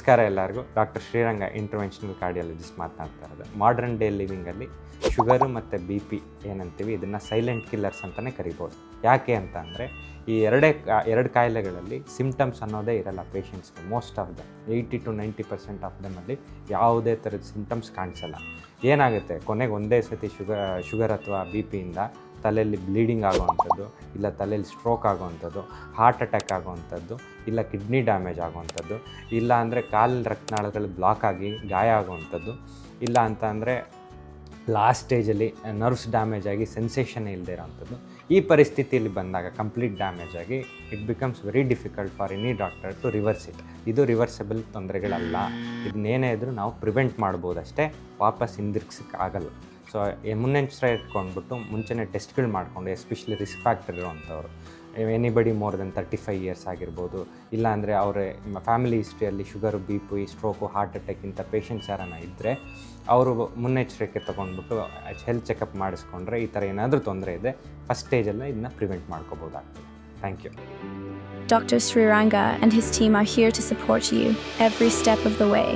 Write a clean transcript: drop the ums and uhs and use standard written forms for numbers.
ನಮಸ್ಕಾರ ಎಲ್ಲರಿಗೂ. Doctor Sriranga, interventional cardiologist ಮಾತನಾಡ್ತಾ ಇರೋದು. ಮಾಡರ್ನ್ ಡೇ ಲಿವಿಂಗಲ್ಲಿ ಶುಗರು ಮತ್ತು BP ಏನಂತೀವಿ, ಇದನ್ನು ಸೈಲೆಂಟ್ ಕಿಲ್ಲರ್ಸ್ ಅಂತಲೇ ಕರಿಬೋದು. ಯಾಕೆ ಅಂತ ಅಂದರೆ ಈ ಎರಡು ಕಾಯಿಲೆಗಳಲ್ಲಿ ಸಿಮ್ಟಮ್ಸ್ ಅನ್ನೋದೇ ಇರಲ್ಲ ಪೇಷಂಟ್ಸ್ಗೆ. Most of the 80 to 90% of ದಮ್ಮಲ್ಲಿ ಯಾವುದೇ ಥರದ ಸಿಮ್ಟಮ್ಸ್ ಕಾಣಿಸಲ್ಲ. ಏನಾಗುತ್ತೆ, ಕೊನೆಗೆ ಒಂದೇ ಸತಿ ಶುಗರ್ ಅಥವಾ BPಯಿಂದ ತಲೆಯಲ್ಲಿ ಬ್ಲೀಡಿಂಗ್ ಆಗೋವಂಥದ್ದು, ಇಲ್ಲ ತಲೆಯಲ್ಲಿ ಸ್ಟ್ರೋಕ್ ಆಗೋವಂಥದ್ದು, ಹಾರ್ಟ್ ಅಟ್ಯಾಕ್ ಆಗೋವಂಥದ್ದು, ಇಲ್ಲ ಕಿಡ್ನಿ ಡ್ಯಾಮೇಜ್ ಆಗೋವಂಥದ್ದು, ಇಲ್ಲ ಅಂದರೆ ಕಾಲಿನ ರಕ್ತನಾಳಗಳು ಬ್ಲಾಕ್ ಆಗಿ ಗಾಯ ಆಗೋವಂಥದ್ದು, ಇಲ್ಲ ಅಂತ ಅಂದರೆ ಲಾಸ್ಟ್ ಸ್ಟೇಜಲ್ಲಿ ನರ್ವ್ಸ್ ಡ್ಯಾಮೇಜ್ ಆಗಿ ಸೆನ್ಸೇಷನ್ ಇಲ್ಲದೆ ಇರೋವಂಥದ್ದು. ಈ ಪರಿಸ್ಥಿತಿಯಲ್ಲಿ ಬಂದಾಗ ಕಂಪ್ಲೀಟ್ ಡ್ಯಾಮೇಜ್ ಆಗಿ it becomes very difficult for any doctor to reverse it. ಇದು ರಿವರ್ಸಬಲ್ ತೊಂದರೆಗಳಲ್ಲ. ಇದನ್ನೇನೇ ಇದ್ರೂ ನಾವು ಪ್ರಿವೆಂಟ್ ಮಾಡ್ಬೋದಷ್ಟೇ, ವಾಪಸ್ ಹಿಂದಿರ್ಗ್ಸೋಕ್ಕಾಗಲ್ಲ. ಸೊ ಮುನ್ನೆಚ್ಚರ ಇಟ್ಕೊಂಡ್ಬಿಟ್ಟು ಮುಂಚೆನೇ ಟೆಸ್ಟ್ಗಳು ಮಾಡಿಕೊಂಡು, ಎಸ್ಪೆಷಲಿ ರಿಸ್ಕ್ ಫ್ಯಾಕ್ಟರ್ ಇರೋವಂಥವ್ರು, ಎನಿಬಡಿ ಮೋರ್ ದೆನ್ 35 years ಆಗಿರ್ಬೋದು, ಇಲ್ಲಾಂದರೆ ಅವರ ಫ್ಯಾಮಿಲಿ ಹಿಸ್ಟ್ರಿಯಲ್ಲಿ sugar, BP, stroke, heart attack ಇಂಥ ಪೇಷಂಟ್ಸ್ ಯಾರನ್ನ ಇದ್ದರೆ ಅವರು ಮುನ್ನೆಚ್ಚರಿಕೆ ತೊಗೊಂಡ್ಬಿಟ್ಟು ಹೆಲ್ತ್ ಚೆಕಪ್ ಮಾಡಿಸ್ಕೊಂಡ್ರೆ ಈ ಥರ ಏನಾದರೂ ತೊಂದರೆ ಇದೆ ಫಸ್ಟ್ ಸ್ಟೇಜಲ್ಲೇ ಇದನ್ನ ಪ್ರಿವೆಂಟ್ ಮಾಡ್ಕೋಬೋದಾಗ್ತದೆ. Thank you. Dr. Sriranga and his team are here to support you every step of the way.